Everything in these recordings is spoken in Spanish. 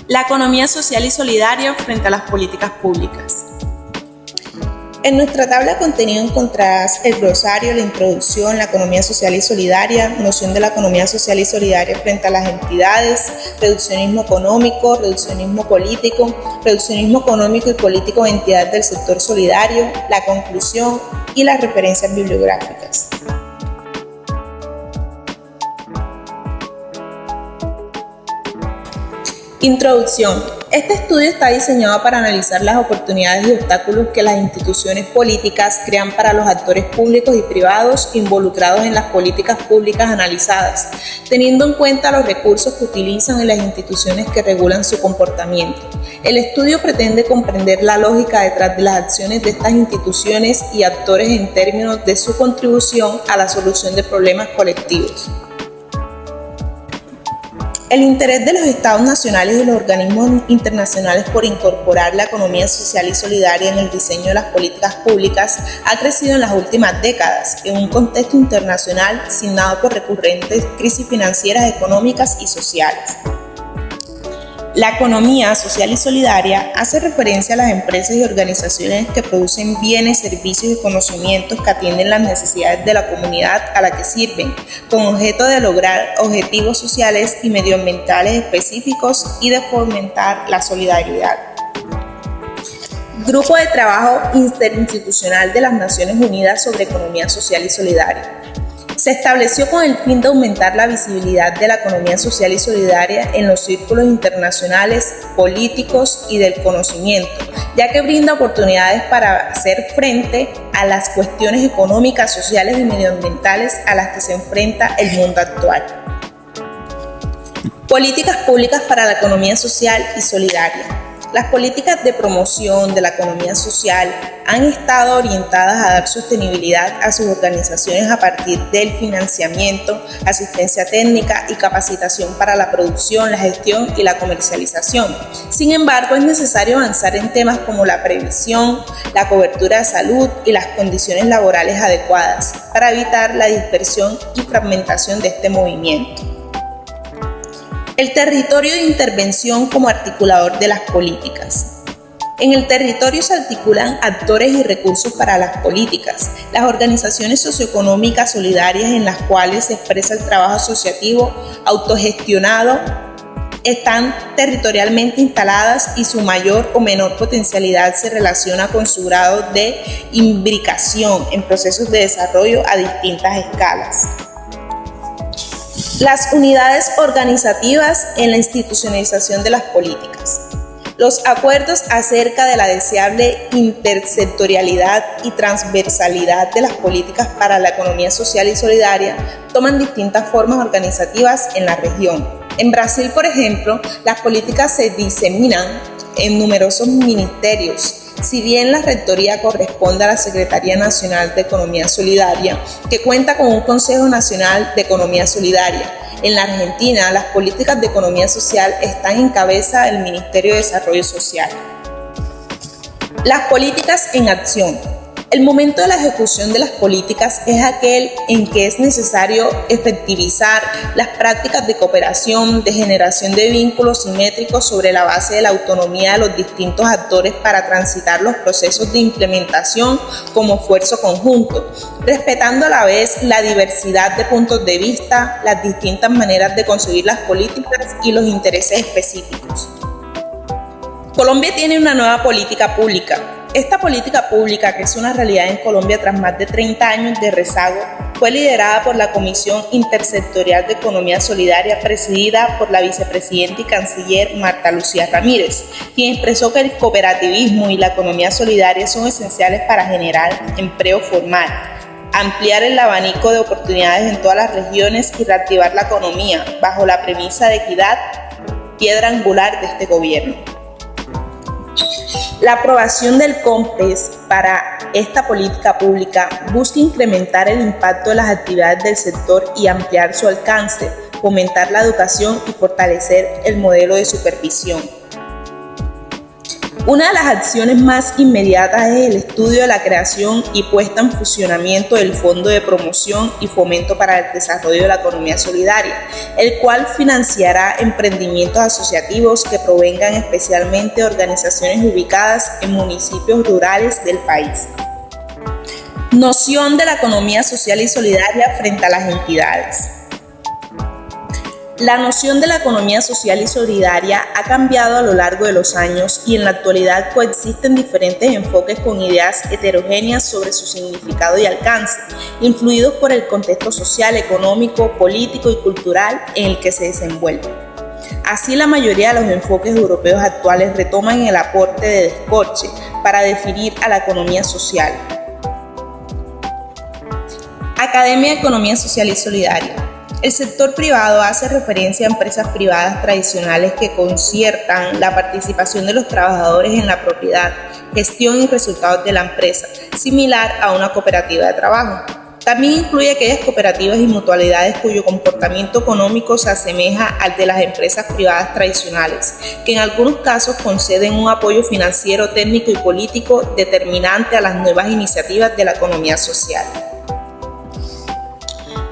La economía social y solidaria frente a las políticas públicas. En nuestra tabla de contenido encontrarás el glosario, la introducción, la economía social y solidaria, noción de la economía social y solidaria frente a las entidades, reduccionismo económico, reduccionismo político, reduccionismo económico y político de entidades del sector solidario, la conclusión y las referencias bibliográficas. Introducción. Este estudio está diseñado para analizar las oportunidades y obstáculos que las instituciones políticas crean para los actores públicos y privados involucrados en las políticas públicas analizadas, teniendo en cuenta los recursos que utilizan en las instituciones que regulan su comportamiento. El estudio pretende comprender la lógica detrás de las acciones de estas instituciones y actores en términos de su contribución a la solución de problemas colectivos. El interés de los Estados nacionales y los organismos internacionales por incorporar la economía social y solidaria en el diseño de las políticas públicas ha crecido en las últimas décadas, en un contexto internacional signado por recurrentes crisis financieras, económicas y sociales. La economía social y solidaria hace referencia a las empresas y organizaciones que producen bienes, servicios y conocimientos que atienden las necesidades de la comunidad a la que sirven, con objeto de lograr objetivos sociales y medioambientales específicos y de fomentar la solidaridad. Grupo de Trabajo Interinstitucional de las Naciones Unidas sobre Economía Social y Solidaria. Se estableció con el fin de aumentar la visibilidad de la economía social y solidaria en los círculos internacionales, políticos y del conocimiento, ya que brinda oportunidades para hacer frente a las cuestiones económicas, sociales y medioambientales a las que se enfrenta el mundo actual. Políticas públicas para la economía social y solidaria. Las políticas de promoción de la economía social han estado orientadas a dar sostenibilidad a sus organizaciones a partir del financiamiento, asistencia técnica y capacitación para la producción, la gestión y la comercialización. Sin embargo, es necesario avanzar en temas como la previsión, la cobertura de salud y las condiciones laborales adecuadas para evitar la dispersión y fragmentación de este movimiento. El territorio de intervención como articulador de las políticas. En el territorio se articulan actores y recursos para las políticas. Las organizaciones socioeconómicas solidarias en las cuales se expresa el trabajo asociativo autogestionado están territorialmente instaladas y su mayor o menor potencialidad se relaciona con su grado de imbricación en procesos de desarrollo a distintas escalas. Las unidades organizativas en la institucionalización de las políticas. Los acuerdos acerca de la deseable intersectorialidad y transversalidad de las políticas para la economía social y solidaria toman distintas formas organizativas en la región. En Brasil, por ejemplo, las políticas se diseminan en numerosos ministerios. Si bien la rectoría corresponde a la Secretaría Nacional de Economía Solidaria, que cuenta con un Consejo Nacional de Economía Solidaria. En la Argentina, las políticas de economía social están en cabeza del Ministerio de Desarrollo Social. Las políticas en acción. El momento de la ejecución de las políticas es aquel en que es necesario efectivizar las prácticas de cooperación, de generación de vínculos simétricos sobre la base de la autonomía de los distintos actores para transitar los procesos de implementación como esfuerzo conjunto, respetando a la vez la diversidad de puntos de vista, las distintas maneras de concebir las políticas y los intereses específicos. Colombia tiene una nueva política pública. Esta política pública, que es una realidad en Colombia tras más de 30 años de rezago, fue liderada por la Comisión Intersectorial de Economía Solidaria, presidida por la vicepresidenta y canciller Marta Lucía Ramírez, quien expresó que el cooperativismo y la economía solidaria son esenciales para generar empleo formal, ampliar el abanico de oportunidades en todas las regiones y reactivar la economía, bajo la premisa de equidad, piedra angular de este gobierno. La aprobación del COMPES para esta política pública busca incrementar el impacto de las actividades del sector y ampliar su alcance, fomentar la educación y fortalecer el modelo de supervisión. Una de las acciones más inmediatas es el estudio de la creación y puesta en funcionamiento del Fondo de Promoción y Fomento para el Desarrollo de la Economía Solidaria, el cual financiará emprendimientos asociativos que provengan especialmente de organizaciones ubicadas en municipios rurales del país. Noción de la economía social y solidaria frente a las entidades. La noción de la economía social y solidaria ha cambiado a lo largo de los años y en la actualidad coexisten diferentes enfoques con ideas heterogéneas sobre su significado y alcance, influidos por el contexto social, económico, político y cultural en el que se desenvuelve. Así, la mayoría de los enfoques europeos actuales retoman el aporte de Descorche para definir a la economía social. Academia de Economía Social y Solidaria. El sector privado hace referencia a empresas privadas tradicionales que conciertan la participación de los trabajadores en la propiedad, gestión y resultados de la empresa, similar a una cooperativa de trabajo. También incluye aquellas cooperativas y mutualidades cuyo comportamiento económico se asemeja al de las empresas privadas tradicionales, que en algunos casos conceden un apoyo financiero, técnico y político determinante a las nuevas iniciativas de la economía social.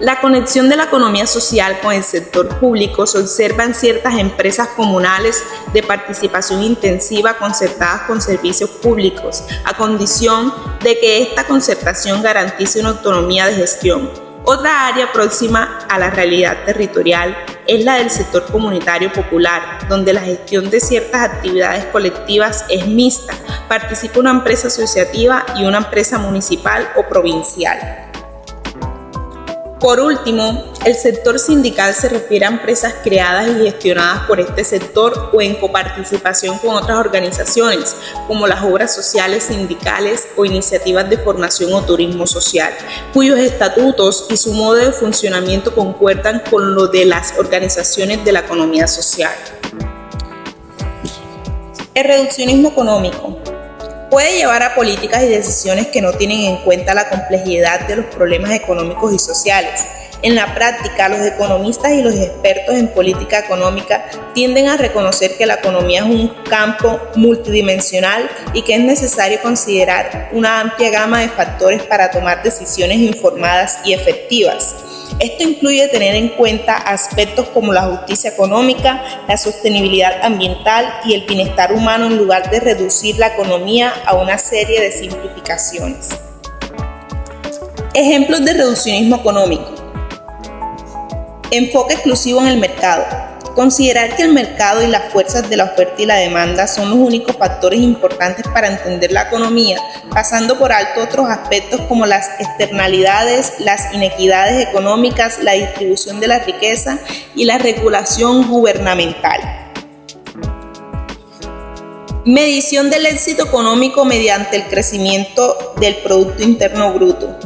La conexión de la economía social con el sector público se observa en ciertas empresas comunales de participación intensiva concertadas con servicios públicos, a condición de que esta concertación garantice una autonomía de gestión. Otra área próxima a la realidad territorial es la del sector comunitario popular, donde la gestión de ciertas actividades colectivas es mixta, participa una empresa asociativa y una empresa municipal o provincial. Por último, el sector sindical se refiere a empresas creadas y gestionadas por este sector o en coparticipación con otras organizaciones, como las obras sociales sindicales o iniciativas de formación o turismo social, cuyos estatutos y su modo de funcionamiento concuerdan con lo de las organizaciones de la economía social. El reduccionismo económico puede llevar a políticas y decisiones que no tienen en cuenta la complejidad de los problemas económicos y sociales. En la práctica, los economistas y los expertos en política económica tienden a reconocer que la economía es un campo multidimensional y que es necesario considerar una amplia gama de factores para tomar decisiones informadas y efectivas. Esto incluye tener en cuenta aspectos como la justicia económica, la sostenibilidad ambiental y el bienestar humano en lugar de reducir la economía a una serie de simplificaciones. Ejemplos de reduccionismo económico. Enfoque exclusivo en el mercado. Considerar que el mercado y las fuerzas de la oferta y la demanda son los únicos factores importantes para entender la economía, pasando por alto otros aspectos como las externalidades, las inequidades económicas, la distribución de la riqueza y la regulación gubernamental. Medición del éxito económico mediante el crecimiento del Producto Interno Bruto.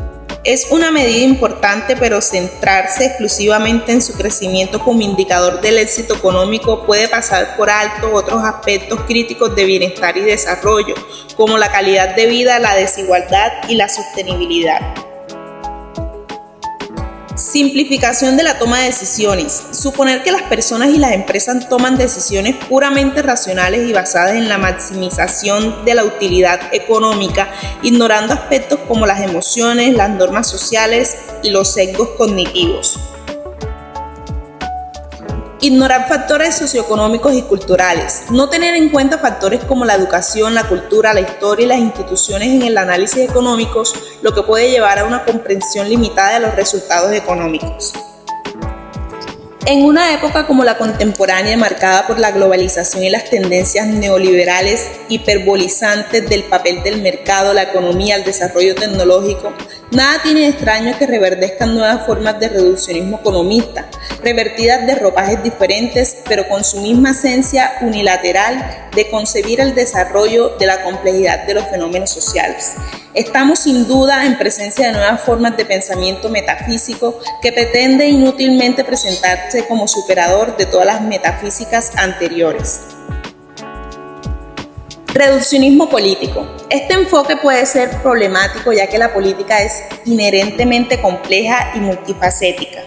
Es una medida importante, pero centrarse exclusivamente en su crecimiento como indicador del éxito económico puede pasar por alto otros aspectos críticos de bienestar y desarrollo, como la calidad de vida, la desigualdad y la sostenibilidad. Simplificación de la toma de decisiones. Suponer que las personas y las empresas toman decisiones puramente racionales y basadas en la maximización de la utilidad económica, ignorando aspectos como las emociones, las normas sociales y los sesgos cognitivos. Ignorar factores socioeconómicos y culturales. No tener en cuenta factores como la educación, la cultura, la historia y las instituciones en el análisis económicos, lo que puede llevar a una comprensión limitada de los resultados económicos. En una época como la contemporánea, marcada por la globalización y las tendencias neoliberales hiperbolizantes del papel del mercado, la economía, el desarrollo tecnológico, nada tiene de extraño que reverdezcan nuevas formas de reduccionismo economista, revertidas de ropajes diferentes, pero con su misma esencia unilateral de concebir el desarrollo de la complejidad de los fenómenos sociales. Estamos sin duda en presencia de nuevas formas de pensamiento metafísico que pretende inútilmente presentarse como superador de todas las metafísicas anteriores. Reduccionismo político. Este enfoque puede ser problemático ya que la política es inherentemente compleja y multifacética.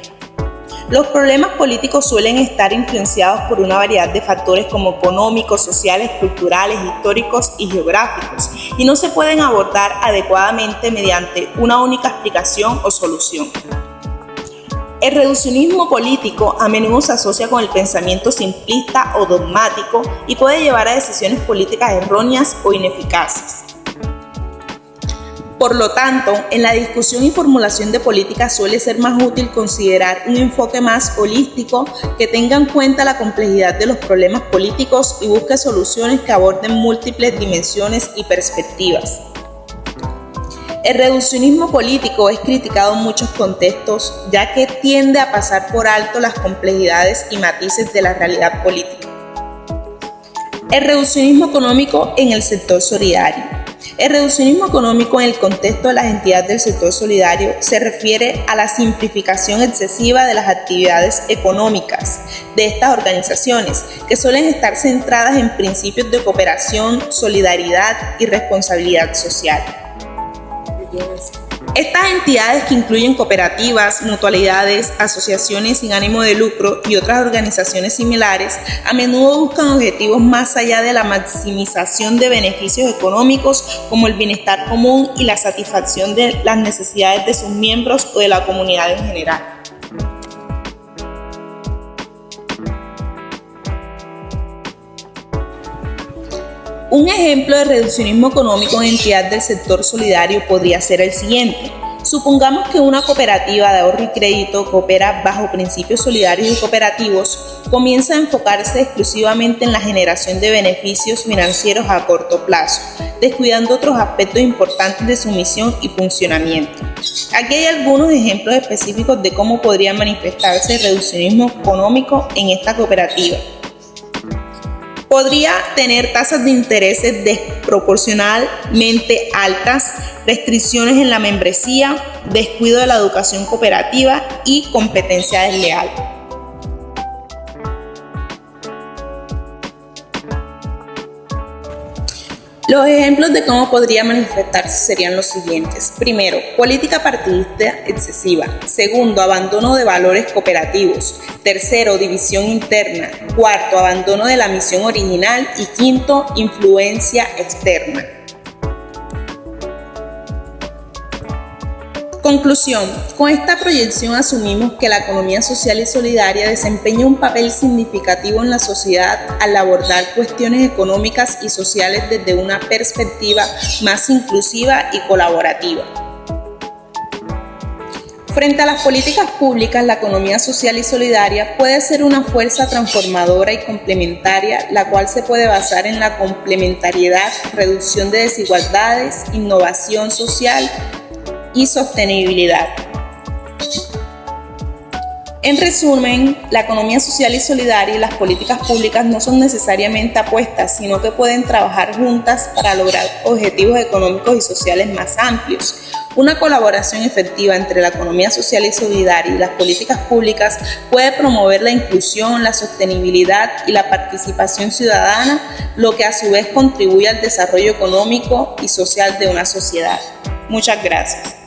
Los problemas políticos suelen estar influenciados por una variedad de factores como económicos, sociales, culturales, históricos y geográficos, y no se pueden abordar adecuadamente mediante una única explicación o solución. El reduccionismo político a menudo se asocia con el pensamiento simplista o dogmático y puede llevar a decisiones políticas erróneas o ineficaces. Por lo tanto, en la discusión y formulación de políticas suele ser más útil considerar un enfoque más holístico que tenga en cuenta la complejidad de los problemas políticos y busque soluciones que aborden múltiples dimensiones y perspectivas. El reduccionismo político es criticado en muchos contextos, ya que tiende a pasar por alto las complejidades y matices de la realidad política. El reduccionismo económico en el sector solidario. El reduccionismo económico en el contexto de las entidades del sector solidario se refiere a la simplificación excesiva de las actividades económicas de estas organizaciones, que suelen estar centradas en principios de cooperación, solidaridad y responsabilidad social. Estas entidades, que incluyen cooperativas, mutualidades, asociaciones sin ánimo de lucro y otras organizaciones similares, a menudo buscan objetivos más allá de la maximización de beneficios económicos, como el bienestar común y la satisfacción de las necesidades de sus miembros o de la comunidad en general. Un ejemplo de reduccionismo económico en entidad del sector solidario podría ser el siguiente. Supongamos que una cooperativa de ahorro y crédito que opera bajo principios solidarios y cooperativos comienza a enfocarse exclusivamente en la generación de beneficios financieros a corto plazo, descuidando otros aspectos importantes de su misión y funcionamiento. Aquí hay algunos ejemplos específicos de cómo podría manifestarse el reduccionismo económico en esta cooperativa. Podría tener tasas de intereses desproporcionalmente altas, restricciones en la membresía, descuido de la educación cooperativa y competencia desleal. Los ejemplos de cómo podría manifestarse serían los siguientes. Primero, política partidista excesiva. Segundo, abandono de valores cooperativos. Tercero, división interna. Cuarto, abandono de la misión original. Y quinto, influencia externa. Conclusión. Con esta proyección asumimos que la economía social y solidaria desempeña un papel significativo en la sociedad al abordar cuestiones económicas y sociales desde una perspectiva más inclusiva y colaborativa. Frente a las políticas públicas, la economía social y solidaria puede ser una fuerza transformadora y complementaria, la cual se puede basar en la complementariedad, reducción de desigualdades, innovación social y sostenibilidad. En resumen, la economía social y solidaria y las políticas públicas no son necesariamente apuestas, sino que pueden trabajar juntas para lograr objetivos económicos y sociales más amplios. Una colaboración efectiva entre la economía social y solidaria y las políticas públicas puede promover la inclusión, la sostenibilidad y la participación ciudadana, lo que a su vez contribuye al desarrollo económico y social de una sociedad. Muchas gracias.